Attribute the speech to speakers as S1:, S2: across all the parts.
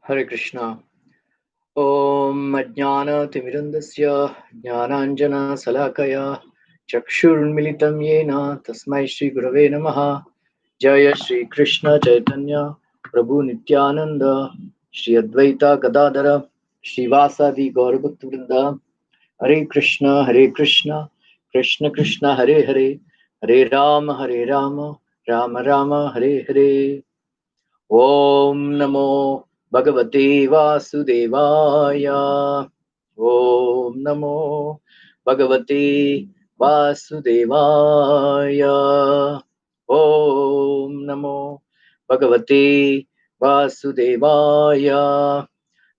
S1: Hare Krishna. Om Ajnana Timirandasya Jnananjana Salakaya Chakshurmilitam Yena Tasmai Shri Gurave Namaha Jaya Shri Krishna Chaitanya Prabhu Nityananda Shri Advaita Gadadara Shivasadi Gaurabhaktivinoda Hare Krishna Krishna Krishna Hare Hare Hare Rama Rama Rama Hare Hare Om Namo Bhagavate Vasudevaya. Om Namo Bhagavate Vasudevaya. Om Namo Bhagavate Vasudevaya.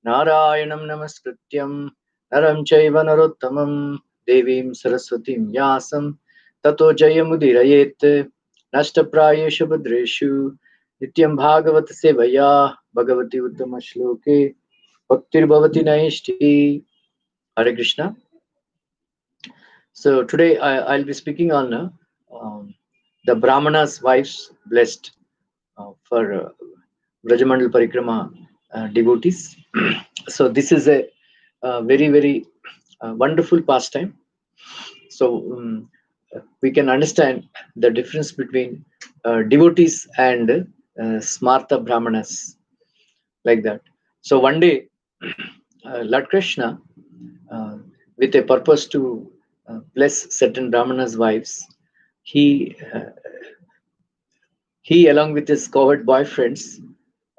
S1: Narayanam Namaskrityam Naram Chaiva Narottamam Devim Saraswatim Yasam Tato Jayamudirayet Nashtaprayeshu Bhadreshu Nityam Bhagavat Sevaya Bhagavati Uttama Shloke Bhaktir Bhavati Naishti. Hare Krishna. So today I'll be speaking on the Brahmanas' wives blessed for Vrajamandal Parikrama devotees. So this is a very wonderful pastime. So we can understand the difference between devotees and smarta brahmanas, like that. So one day, Lord Krishna, uh, with a purpose to bless certain brahmanas' wives, he he along with his cowherd boyfriends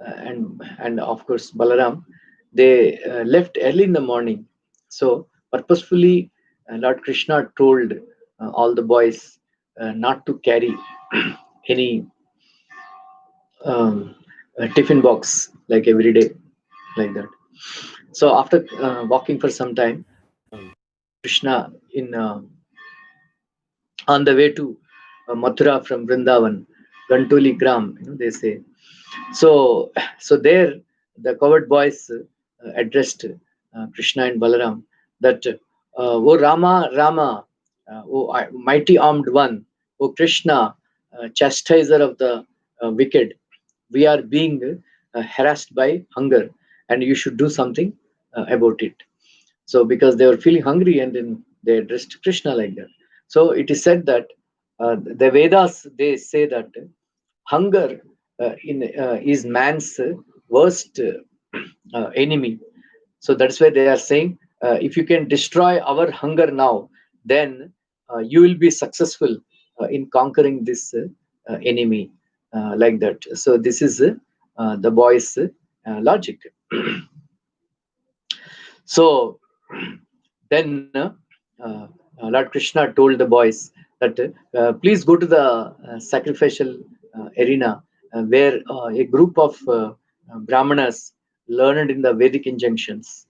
S1: and of course Balaram, they left early in the morning. So purposefully, Lord Krishna told all the boys not to carry any um, tiffin box like every day, like that. So after walking for some time, Krishna in on the way to Mathura from Vrindavan, Gantoli Gram, they say. So there, the coward boys addressed Krishna and Balaram that, "O Rama, Rama, mighty armed one, O Krishna, chastiser of the wicked, we are being harassed by hunger, and you should do something about it." So because they were feeling hungry, and then they addressed Krishna like that. So it is said that the Vedas, they say that hunger is man's worst enemy. So that's why they are saying, if you can destroy our hunger now, then you will be successful in conquering this enemy, like that. So this is the boys' logic. So then Lord Krishna told the boys that please go to the sacrificial arena where a group of Brahmanas learned in the Vedic injunctions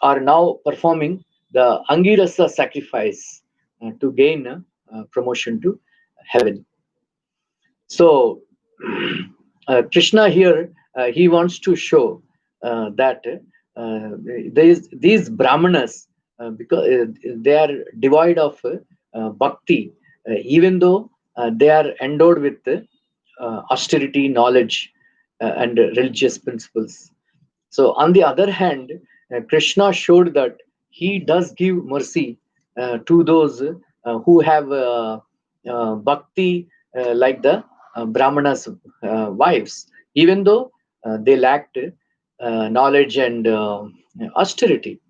S1: are now performing the Angirasa sacrifice to gain promotion to heaven. So Krishna here, he wants to show that these Brahmanas, because they are devoid of bhakti, even though they are endowed with austerity, knowledge, and religious principles. So, on the other hand, Krishna showed that he does give mercy to those who have bhakti like the Brahmanas' wives, even though they lacked knowledge and austerity.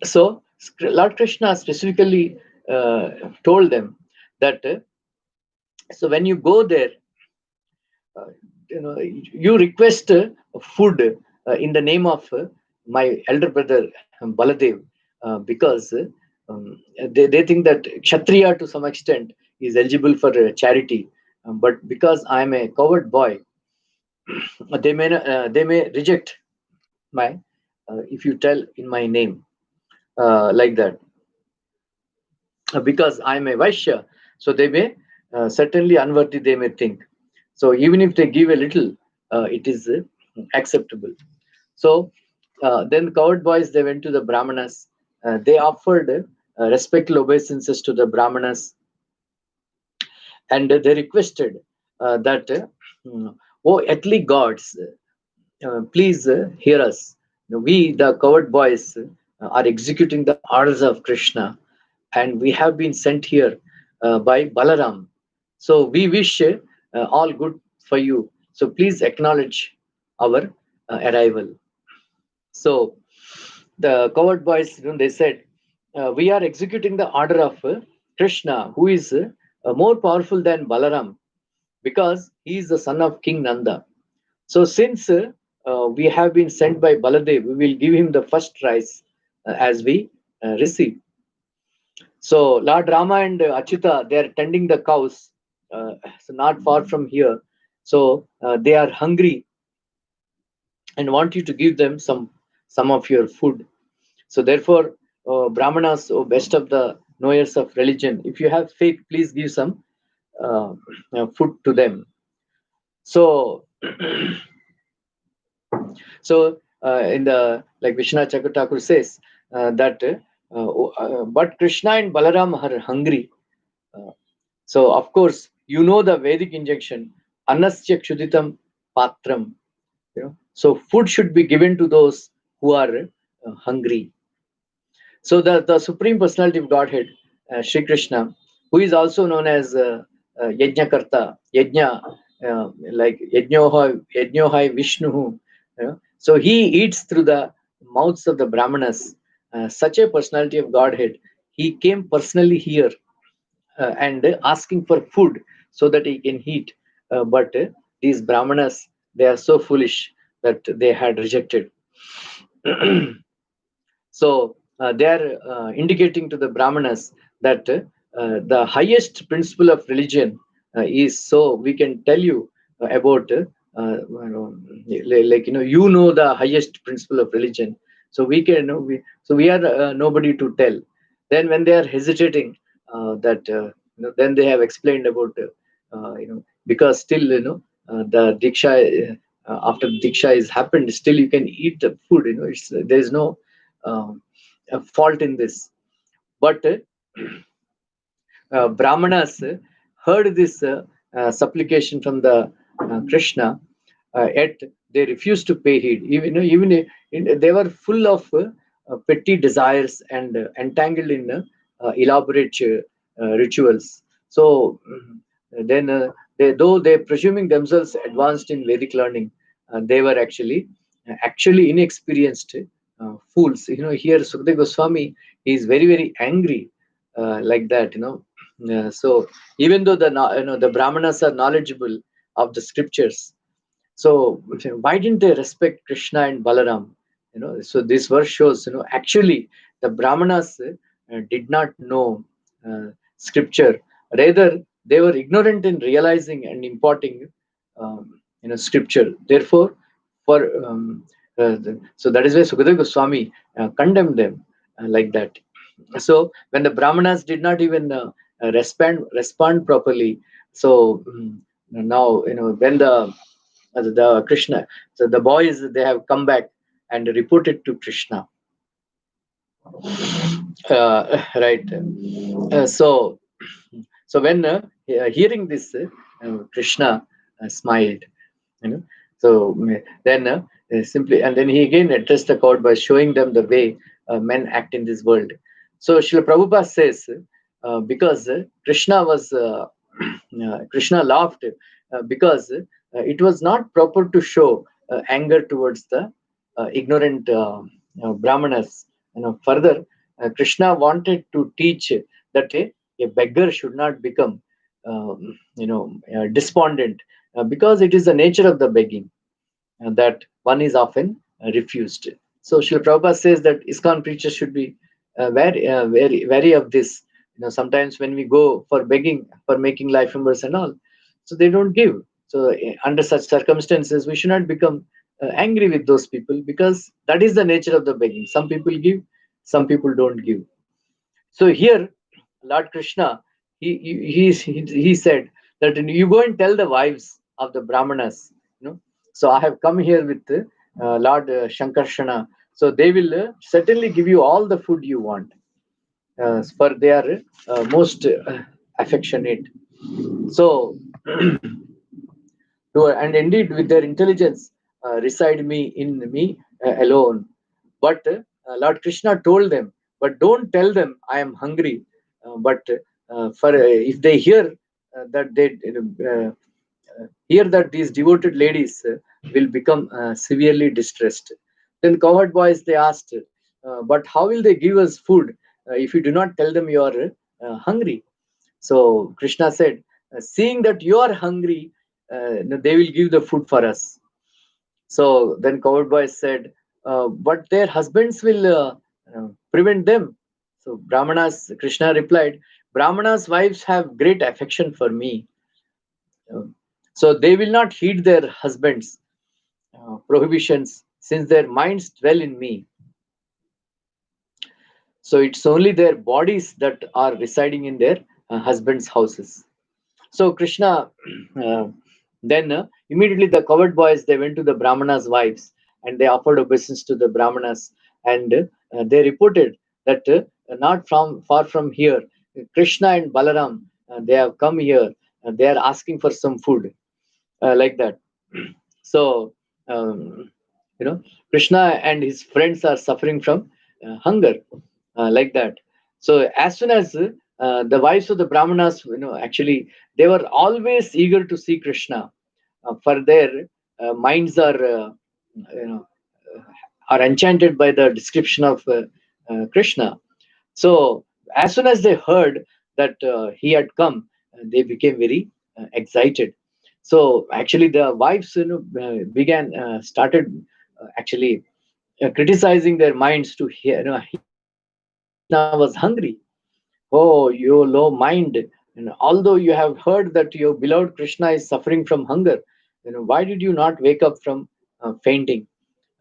S1: So, Lord Krishna specifically told them that so when you go there, uh, you request food in the name of my elder brother Baladev, because they think that Kshatriya to some extent is eligible for charity, but because I am a coward boy, they may reject my if you tell in my name, like that. Because I am a Vaishya, so they may certainly unworthy, they may think. So even if they give a little, it is acceptable. So then the coward boys, they went to the Brahmanas. They offered respectful obeisances to the Brahmanas, and they requested that, oh earthly gods, please hear us. We, the coward boys, are executing the orders of Krishna, and we have been sent here by Balaram. So we wish all good for you. So please acknowledge our arrival. So the coward boys, they said, we are executing the order of Krishna, who is more powerful than Balaram, because he is the son of King Nanda. So since we have been sent by Baladev, we will give him the first rice as we receive. So Lord Rama and Achyuta, they are tending the cows, so not far from here. So they are hungry and want you to give them some of your food. So therefore, Brahmanas, best of the knowers of religion, if you have faith, please give some uh, food to them. So so in the, like Vishnu Chakravarti says, that but Krishna and Balaram are hungry. Uh, so of course you know the Vedic injunction, Annasya Kshuditam Patram. So food should be given to those who are hungry. So the Supreme Personality of Godhead, Sri Krishna, who is also known as Yajna Karta, Yajna, like Yajnohai Vishnu. So he eats through the mouths of the Brahmanas. Such a personality of Godhead, he came personally here and asking for food so that he can eat. But these Brahmanas, they are so foolish that they had rejected. So they are indicating to the Brahmanas that the highest principle of religion is, so we can tell you about you know the highest principle of religion. So we can so we are nobody to tell. Then when they are hesitating, that then they have explained about because still the diksha, after diksha is happened, still you can eat the food. It's there is no a fault in this. But Brahmanas heard this supplication from the Krishna, yet they refused to pay heed. They were full of petty desires and entangled in elaborate rituals. So then, though they presuming themselves advanced in Vedic learning, they were actually inexperienced fools. Here Sukadeva Goswami is very very angry like that. So even though the Brahmanas are knowledgeable of the scriptures, so why didn't they respect Krishna and Balaram? So this verse shows, actually the Brahmanas did not know scripture. Rather, they were ignorant in realizing and imparting, scripture. Therefore, so that is why Sukadeva Goswami condemned them like that. So when the Brahmanas did not even respond properly, so now when the Krishna, so the boys, they have come back and reported to Krishna, right? So when hearing this, Krishna smiled. you know so then simply, and then he again addressed the crowd by showing them the way men act in this world. So Srila Prabhupada says, because Krishna laughed because it was not proper to show anger towards the ignorant Brahmanas. Further, Krishna wanted to teach that a beggar should not become despondent, because it is the nature of the begging that one is often refused. So Srila Prabhupada says that ISKCON preachers should be very wary of this. Sometimes when we go for begging, for making life members and all, so they don't give. So under such circumstances, we should not become angry with those people, because that is the nature of the begging. Some people give, some people don't give. So here, Lord Krishna, he said that you go and tell the wives of the Brahmanas. So I have come here with Lord Shankarshana. So they will certainly give you all the food you want, for they are most affectionate. So and indeed, with their intelligence, reside me in me alone. But Lord Krishna told them, but don't tell them I am hungry. But for if they hear that they hear that these devoted ladies will become severely distressed. Then cowherd boys they asked, but how will they give us food if you do not tell them you are hungry? So Krishna said, seeing that you are hungry, they will give the food for us. So then cowherd boys said, but their husbands will prevent them. So Brahmanas, Krishna replied, Brahmanas' wives have great affection for me. Uh, so they will not heed their husbands' prohibitions since their minds dwell in me. So it's only their bodies that are residing in their husbands' houses. So Krishna, then immediately the cowherd boys they went to the Brahmanas' wives and they offered obeisance to the Brahmanas, and they reported that not from far from here, Krishna and Balaram they have come here. They are asking for some food, like that. So you know, Krishna and his friends are suffering from hunger, like that. So as soon as the wives of the Brahmanas, actually they were always eager to see Krishna, for their minds are you know are enchanted by the description of Krishna. So as soon as they heard that he had come, they became very excited. So actually, the wives began started actually criticizing their minds to hear that Krishna was hungry. Oh, you low mind! And although you have heard that your beloved Krishna is suffering from hunger, why did you not wake up from fainting,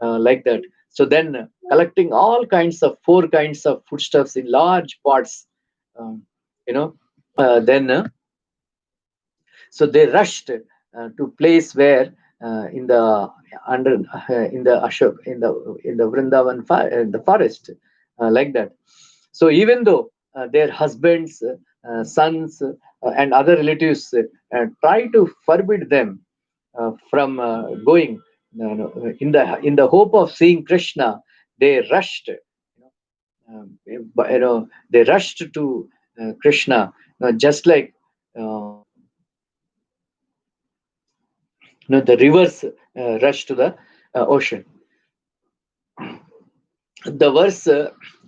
S1: like that? So then, collecting all kinds of four kinds of foodstuffs in large pots, um, you know, then so they rushed to place where in the under in the Ashok in the Vrindavan the forest, like that. So even though their husbands, sons, and other relatives try to forbid them from going, in the hope of seeing Krishna, they rushed. They rushed to Krishna, just like the rivers rush to the ocean. The verse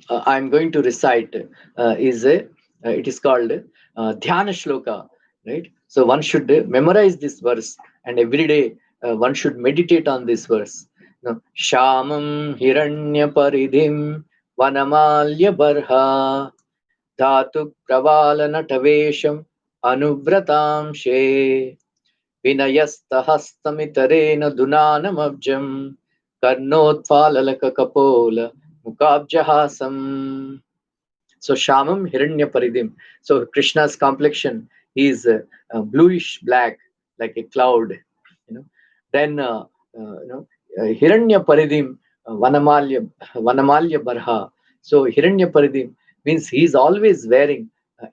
S1: I'm going to recite is a it is called Dhyana Shloka, right? So one should memorize this verse, and every day one should meditate on this verse. Shamam Hiranya Paridhim Vanamalya Barha Dhatu Pravala Natavesham Anubratam She विनयस्तहस्तमितरेण दुनानमब्जं कर्णोत्फाललककपोल मुकाब्जहासम्. So Shamam Hiranya Paridim. So Krishna's complexion is bluish black, like a cloud. You know. Then Hiranya Paridim Vanamalya Barha. So Hiranya Paridim means he is always wearing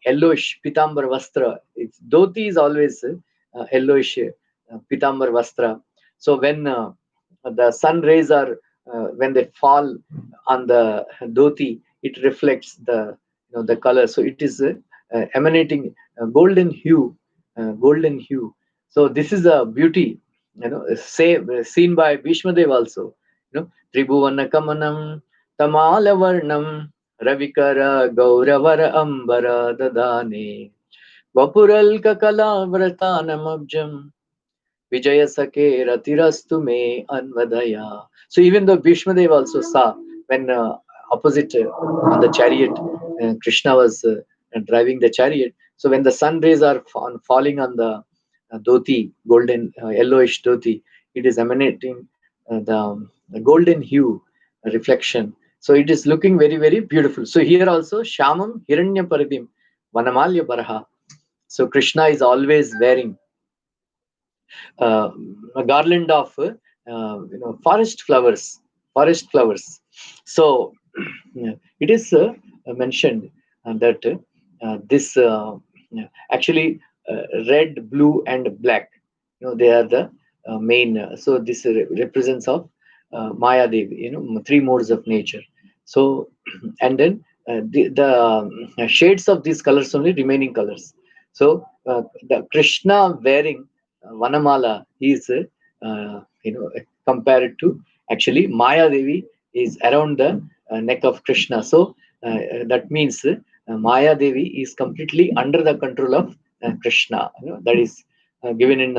S1: yellowish pitambar vastra. Its dhoti is always yellowish pitambar vastra. So when the sun rays are when they fall on the dhoti, it reflects the color. So it is emanating golden hue, golden hue. So this is a beauty, say seen by Bhishmadev also. Tribhuvana Kamanam Tamala Varnam Ravikara Gauravara Ambara Dadane Vapural Kakala Vratanam Abjam Vijaya Sake Ratirastu Me Anvadaya. So even though Bhishmadev also saw when opposite on the chariot, Krishna was driving the chariot. So when the sun rays are falling on the dhoti, golden yellowish dhoti, it is emanating the golden hue reflection. So it is looking very, very beautiful. So here also Shamam Hiranya Paridim Vanamalya Baraha. So Krishna is always wearing a garland of forest flowers. So it is mentioned that this actually red, blue, and black, they are the main. So this represents of Maya Devi, three modes of nature. So and then the shades of these colors only remaining colors. So the Krishna wearing Vanamala is compared to actually Maya Devi is around the neck of Krishna. So that means Maya Devi is completely under the control of Krishna. That is given in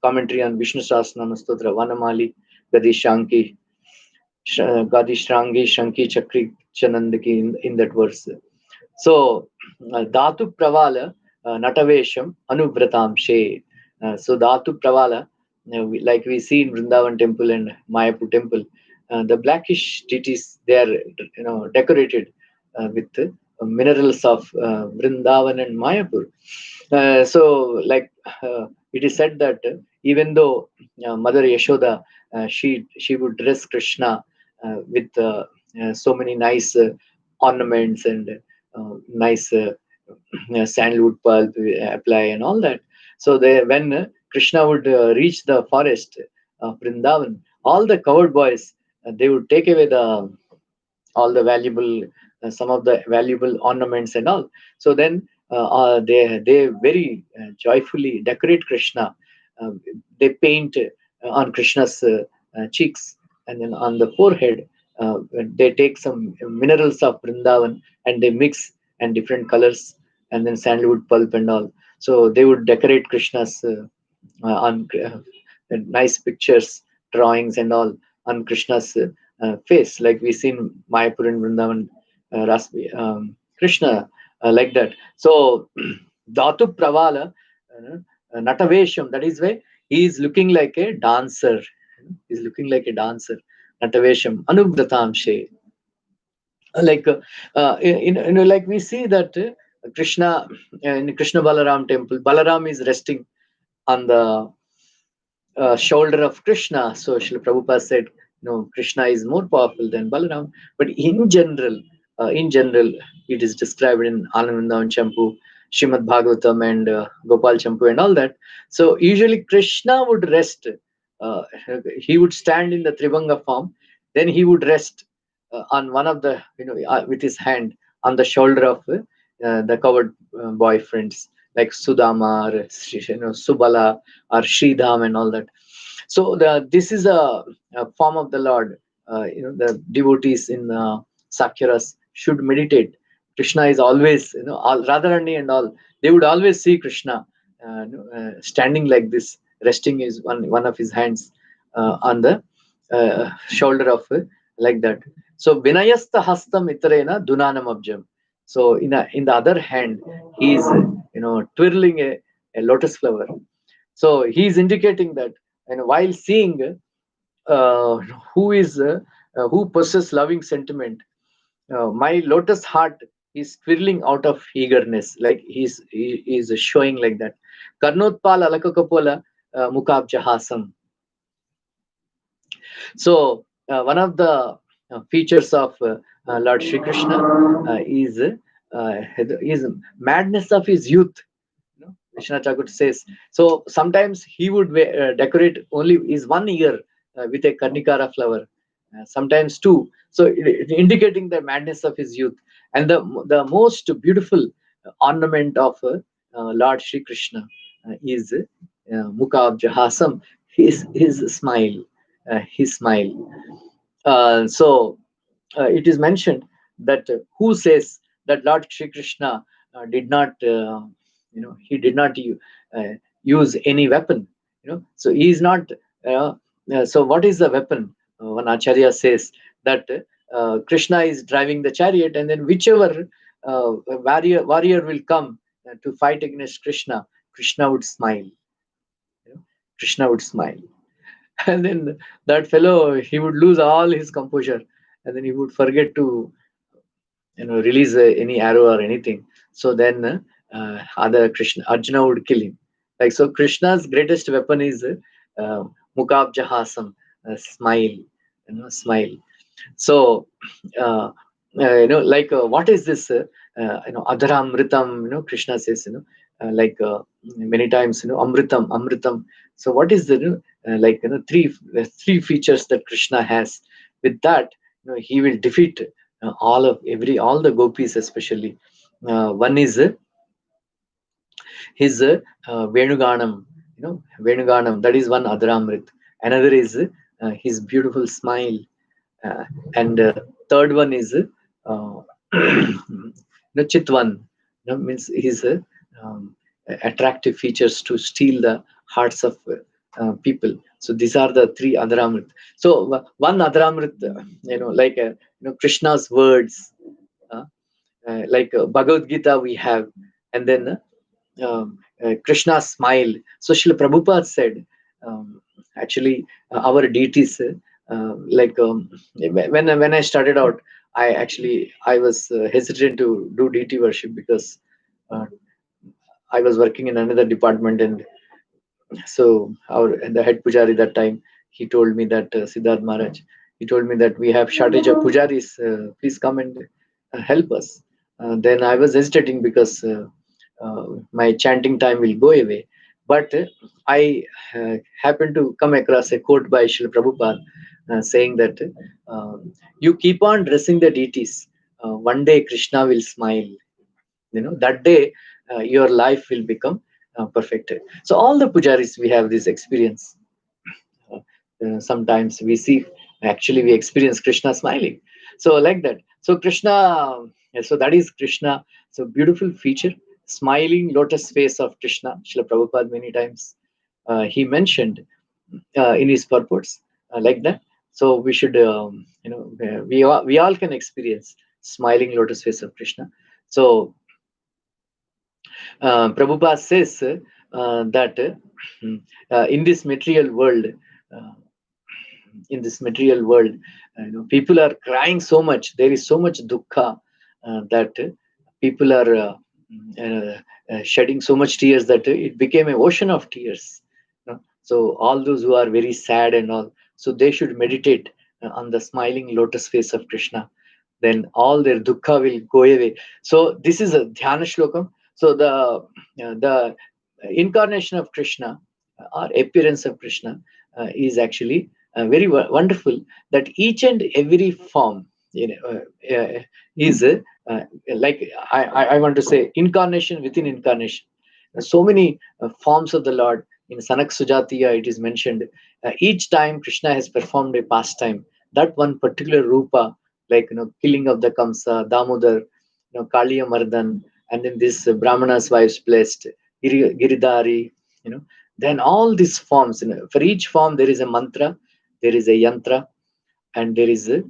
S1: commentary on Vishnu Sahasranama Stotra, Vanamali, Gadi Shanki, Gadi Shrangi, Shanki, Chakri, Chanandaki in that verse. So, Dhatu Pravala, Natavesham, Anubratam She. So, Dhatu Pravala, like we see in Vrindavan temple and Mayapur temple, the blackish deities, they are decorated with minerals of Vrindavan and Mayapur. So, like it is said that even though Mother Yashoda, she would dress Krishna with so many nice ornaments and nice sandalwood pulp apply and all that. So when Krishna would reach the forest of Vrindavan, all the coward boys they would take away the all the valuable some of the valuable ornaments and all. So then they very joyfully decorate Krishna. They paint on Krishna's cheeks, and then on the forehead they take some minerals of Vrindavan and they mix and different colors, and then sandalwood pulp and all. So they would decorate Krishna's on nice pictures, drawings and all on Krishna's face, like we see in Mayapur and Vrindavan, Krishna like that. So Dhatu Pravala, Natavesham, that is why he is looking like a dancer. He's looking like a dancer. Natavesham, Anubratam She. Like like we see that Krishna in Krishna Balaram temple, Balaram is resting on the shoulder of Krishna. So Srila Prabhupada said, no, Krishna is more powerful than Balaram. But in general, it is described in Anandandavan Champu, Shrimad Bhagavatam, and Gopal Champu, and all that. So usually Krishna would rest. Uh, he would stand in the Tribanga form, then he would rest on one of the, with his hand on the shoulder of the covered boyfriends like Sudama or Subala or Sridham and all that. So this is a form of the Lord. The devotees in Sakyaras should meditate. Krishna is always, Radharani and all. They would always see Krishna standing like this, resting his one of his hands on the shoulder of like that. So Vinayasta Hastam Itarena Dunanam Abjam. So in the other hand, he is twirling a lotus flower. So he is indicating that, and while seeing uh, who is who possesses loving sentiment, my lotus heart is twirling out of eagerness, like he is showing like that. Karnotpal alakakapola mukabjahasam. So one of the features of Lord Shri Krishna is madness of his youth. Vishnu Thakur says. So sometimes he would decorate only his one ear with a Karnikara flower, sometimes two. So indicating the madness of his youth. And the most beautiful ornament of Lord Shri Krishna is Mukha Abjahasam, his smile, his smile. So it is mentioned that who says that Lord Shri Krishna did not, he did not use any weapon. So he is not. So what is the weapon? One Acharya says that Krishna is driving the chariot, and then whichever warrior will come to fight against Krishna, Krishna would smile. Krishna would smile. And then that fellow, he would lose all his composure, and then he would forget to release any arrow or anything. So then other Krishna Arjuna would kill him. Like, so Krishna's greatest weapon is mukabjahasam, smile. Smile. So like what is this adharamritam, Krishna says, like many times, amritam. So what is the like three features that Krishna has. With that, he will defeat all the gopis, especially. One is his Venuganam, Venuganam. That is one Adramrit. Another is his beautiful smile, and third one is Chitwan. Means his attractive features to steal the hearts of people. So these are the three Adramrit. So one Adramrit, Krishna's words, uh, like Bhagavad Gita we have, and then Krishna's smile. So Srila Prabhupada said, actually, our deities, when I started out, I was hesitant to do deity worship because uh, I was working in another department, and so the head pujari that time, he told me that Siddharth Maharaj, he told me that we have shortage of pujaris. Please come and help us. Then I was hesitating because my chanting time will go away. But I happened to come across a quote by Srila Prabhupada saying that you keep on dressing the deities. One day Krishna will smile. That day your life will become perfected. So all the pujaris, we have this experience. Sometimes we see, actually we experience Krishna smiling, so like that. So Krishna, so that is Krishna. So beautiful feature, smiling lotus face of Krishna. Srila Prabhupada many times he mentioned in his purports, like that. So we should we all can experience smiling lotus face of Krishna. So Prabhupada says that in this material world, uh, people are crying so much. There is so much dukkha that people are shedding so much tears that it became an ocean of tears. So all those who are very sad and all, so they should meditate on the smiling lotus face of Krishna. Then all their dukkha will go away. So this is a dhyana shlokam. So the incarnation of Krishna, or appearance of Krishna, is actually very wonderful. That each and every form, is like I want to say incarnation within incarnation. So many forms of the Lord. In Sanak Sujatiya, it is mentioned. Each time Krishna has performed a pastime, that one particular rupa, like killing of the Kamsa, Damodar, Kaliya Mardan, and then this Brahmana's wives blessed, Giridhari, you know. Then all these forms, for each form there is a mantra, there is a yantra, and there is a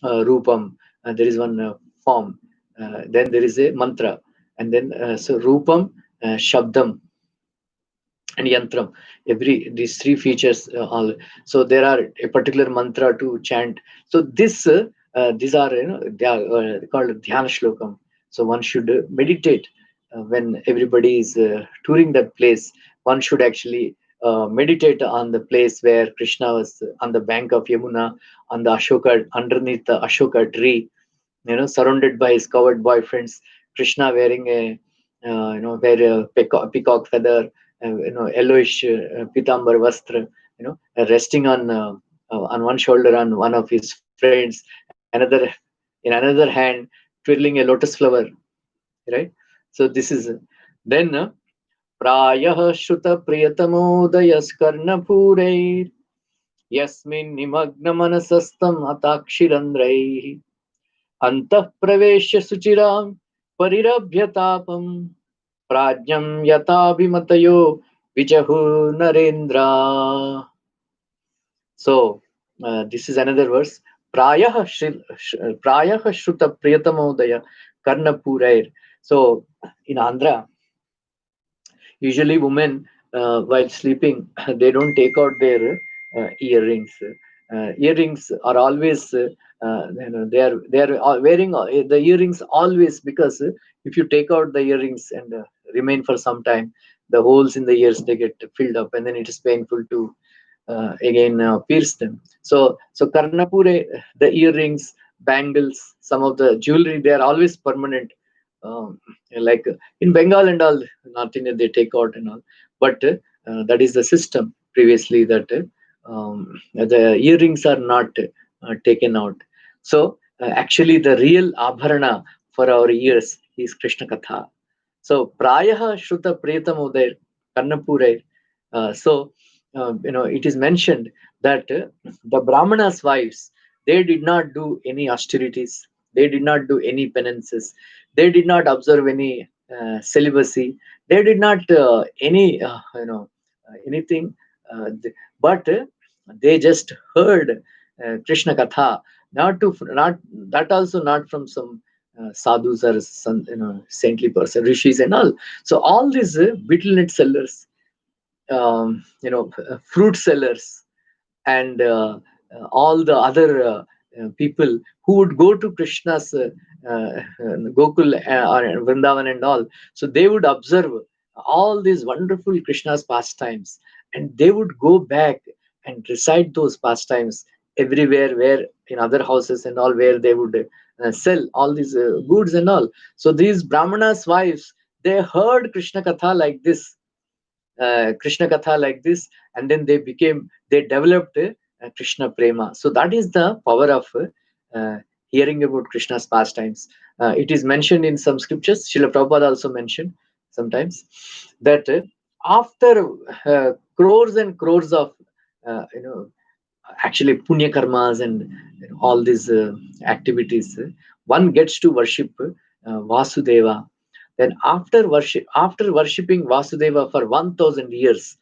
S1: rupam. There is one form. Then there is a mantra, and then so rupam, shabdam, and yantram. These three features, all. So there are a particular mantra to chant. So these are, they are called dhyana shlokam. So one should meditate when everybody is touring that place. One should actually meditate on the place where Krishna was, on the bank of Yamuna, on the Ashoka, underneath the Ashoka tree, surrounded by his coward boyfriends. Krishna wearing a, wear a peacock feather, yellowish pitambar vastra, resting on one shoulder on one of his friends, another in another hand twirling a lotus flower, right? So this is then prayah shruta priyatamodayaskarnapurair yasmin nimagna manasastam atakshirandraih antah pravesya suchiram parirabhyatapam prajnam yatabhimatayo vijahu narendra. So this is another verse. Prayah shruta priyatamodaya karnapurair. So in Andhra, usually women, while sleeping, they don't take out their earrings. Earrings are always, they are wearing the earrings always, because if you take out the earrings and remain for some time, the holes in the ears, they get filled up, and then it is painful to again pierce them. So Karnapure, the earrings, bangles, some of the jewelry, they are always permanent. Like in Bengal and all, North India, they take out and all. But that is the system. previously that the earrings are not taken out. So actually, the real abharana for our ears is Krishna Katha. So Prayaha Shruta Priyatam Udair Kannapurair. It is mentioned that the Brahmanas' wives, they did not do any austerities, they did not do any penances, they did not observe any celibacy, they did not anything, but they just heard Krishna Katha, not that also not from some sadhus or some saintly person, rishis and all. So all these betel nut sellers, fruit sellers, and all the other people who would go to Krishna's Gokul or Vrindavan and all. So they would observe all these wonderful Krishna's pastimes, and they would go back and recite those pastimes everywhere, where in other houses and all, where they would sell all these goods and all. So these Brahmanas' wives, they heard Krishna Katha like this, and then they developed Krishna Prema. So that is the power of hearing about Krishna's pastimes. It is mentioned in some scriptures. Srila Prabhupada also mentioned sometimes that after crores and crores of actually punya karmas and all these activities, one gets to worship Vasudeva. Then after worshipping Vasudeva for 1,000 years,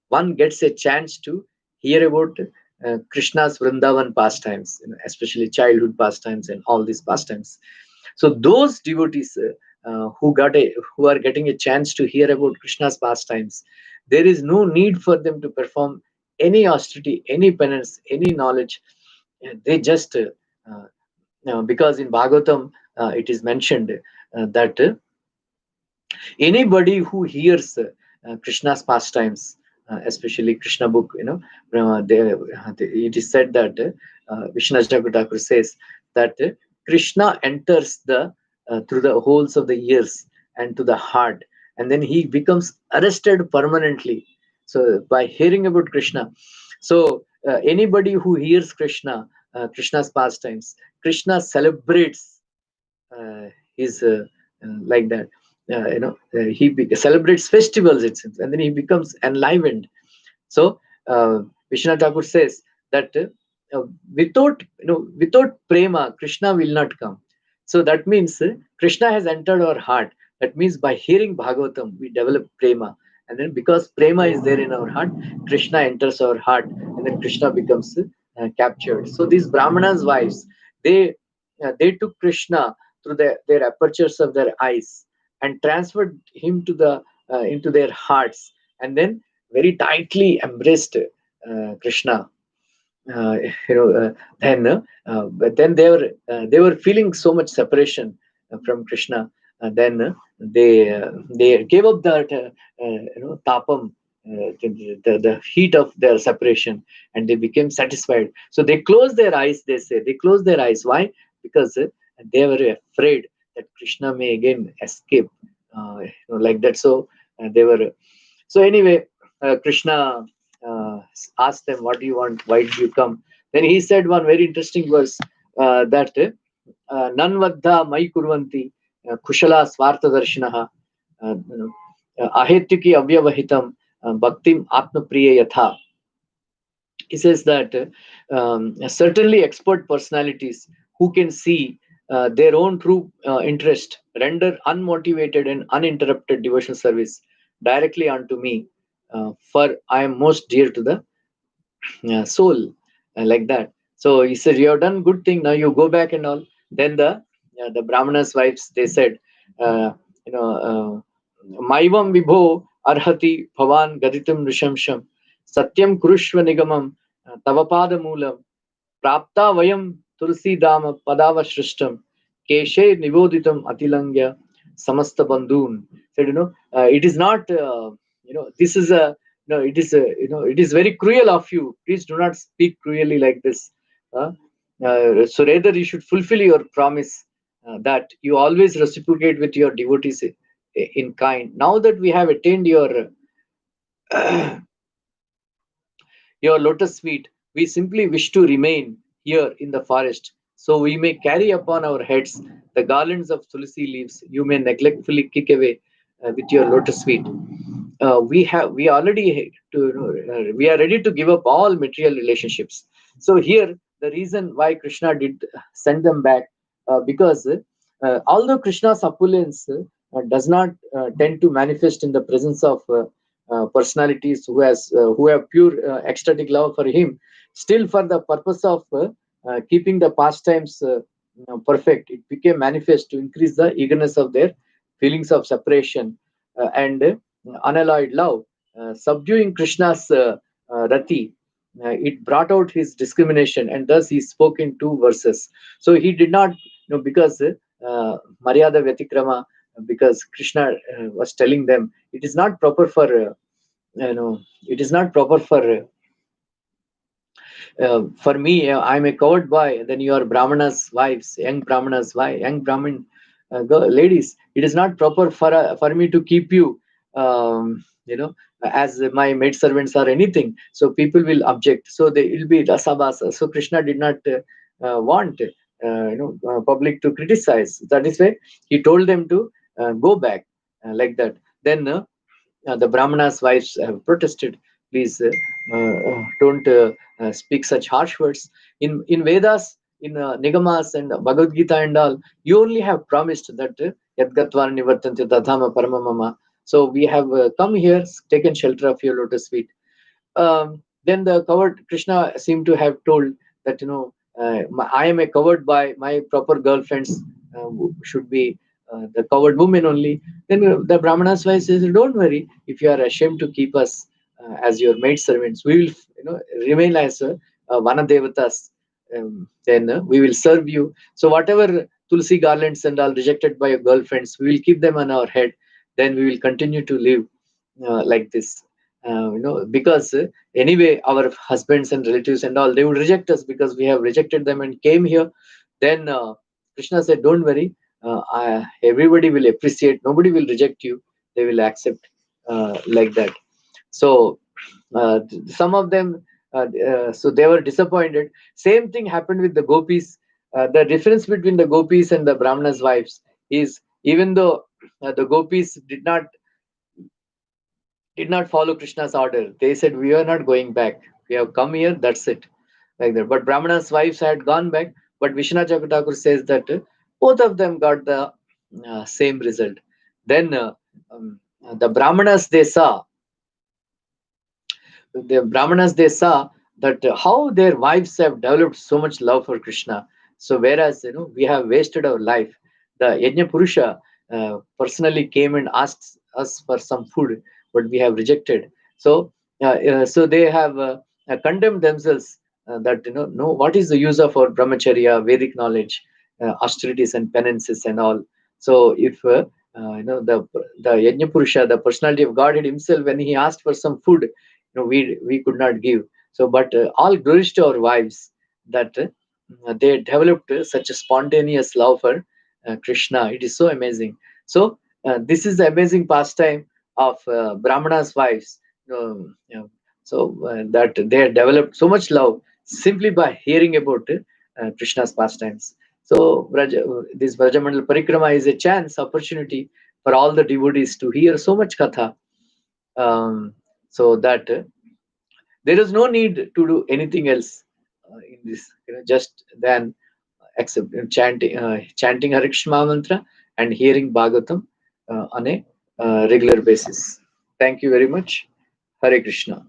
S1: one gets a chance to hear about Krishna's Vrindavan pastimes, especially childhood pastimes and all these pastimes. So those devotees who are getting a chance to hear about Krishna's pastimes, there is no need for them to perform any austerity, any penance, any knowledge. They just because in Bhagavatam it is mentioned that anybody who hears Krishna's pastimes, especially Krishna book, it is said that Vishnu Thakur says that Krishna enters the through the holes of the ears and to the heart, and then he becomes arrested permanently. So by hearing about Krishna, so anybody who hears Krishna's pastimes, Krishna celebrates his like that. Celebrates festivals, it seems, and then he becomes enlivened. So Vishnu Thakur says that without prema, Krishna will not come. So that means Krishna has entered our heart. That means by hearing Bhagavatam, we develop prema, and then because prema is there in our heart, Krishna enters our heart, and then Krishna becomes captured. So these Brahmanas' wives, they took Krishna through their apertures of their eyes and transferred him to the into their hearts, and then very tightly embraced Krishna. Uh, but then they were feeling so much separation from Krishna. Then they gave up that tapam, the heat of their separation, and they became satisfied. So they closed their eyes. They say they closed their eyes. Why? Because they were afraid that Krishna may again escape, like that. So they were. So anyway, Krishna asked them, "What do you want? Why did you come?" Then he said one very interesting verse that Nanvadha mai kurvanti kushala swartha darshinaha ahetyaki avyavahitam bhaktim atmapriya yatha. He says that certainly expert personalities who can see their own true interest render unmotivated and uninterrupted devotional service directly unto me, for I am most dear to the soul, like that. So he said, "You have done good thing. Now you go back and all." Then the Brahmanas' wives, they said, uh, you know, "Maivam vibho arhati bhavan gaditum nushamsham satyam kurushva nigamam tavapada moolam prapta vayam tulsi dama padava shrishtam keshe nivoditam atilangya samasta bandhun." Said, it is not, this is a, it is very cruel of you. Please do not speak cruelly like this. Uh, so rather you should fulfill your promise that you always reciprocate with your devotees in kind. Now that we have attained your your lotus feet, we simply wish to remain here in the forest, so we may carry upon our heads the garlands of tulsi leaves you may neglectfully kick away with your lotus feet. We already we are ready to give up all material relationships. So here the reason why Krishna did send them back, because although Krishna's opulence does not tend to manifest in the presence of personalities who have pure ecstatic love for him, still for the purpose of keeping the pastimes perfect, it became manifest to increase the eagerness of their feelings of separation and unalloyed love, subduing Krishna's rati. It brought out his discrimination, and thus he spoke in two verses. So he did not, because Maryada Vyatikrama, because Krishna was telling them it is not proper for, it is not proper for me, I'm a coward boy, then you are Brahmanas' wives, young Brahmanas' wife, young Brahmin ladies. It is not proper for me to keep you, as my maid servants or anything. So people will object. So they will be rasabasa. So Krishna did not want, public to criticize. That is why he told them to go back like that. Then the Brahmanas' wives have protested. Please don't speak such harsh words. In Vedas, in Nigamas and Bhagavad Gita and all, you only have promised that Yadgatvar Nivartanti Tadhama Paramamama. So we have come here, taken shelter of your lotus feet. Then the coward Krishna seemed to have told that, I am a coward by my proper girlfriends should be the coward women only. Then the Brahmana's wife says, don't worry, if you are ashamed to keep us as your maid servants, we will remain as Vanadevatas. Then we will serve you. So whatever tulsi garlands and all rejected by your girlfriends, we will keep them on our head. Then we will continue to live like this. Because anyway, our husbands and relatives and all, they would reject us because we have rejected them and came here. Then Krishna said, don't worry, everybody will appreciate, nobody will reject you, they will accept like that. So some of them, so they were disappointed. Same thing happened with the gopis. The difference between the gopis and the Brahmanas' wives is, even though the gopis did not follow Krishna's order. They said, we are not going back. We have come here, that's it. Like that. But Brahmana's wives had gone back. But Vishwanath Chakravarti says that both of them got the same result. Then the Brahmanas, they saw that how their wives have developed so much love for Krishna. So whereas we have wasted our life, the Yajna Purusha personally came and asked us for some food, but we have rejected. So they have condemned themselves that no, what is the use of our brahmacharya, Vedic knowledge, austerities and penances and all. So if the Yajna Purusha, the personality of Godhead himself, when he asked for some food, we could not give. So but all glories to our wives that they developed such a spontaneous love for Krishna. It is so amazing. So this is the amazing pastime of Brahmana's wives. That they had developed so much love simply by hearing about Krishna's pastimes. So this Brajamandal Parikrama is a chance opportunity for all the devotees to hear so much katha, so that there is no need to do anything else in this, just than except chanting Hare Krishna mantra and hearing Bhagavatam on a regular basis. Thank you very much. Hare Krishna.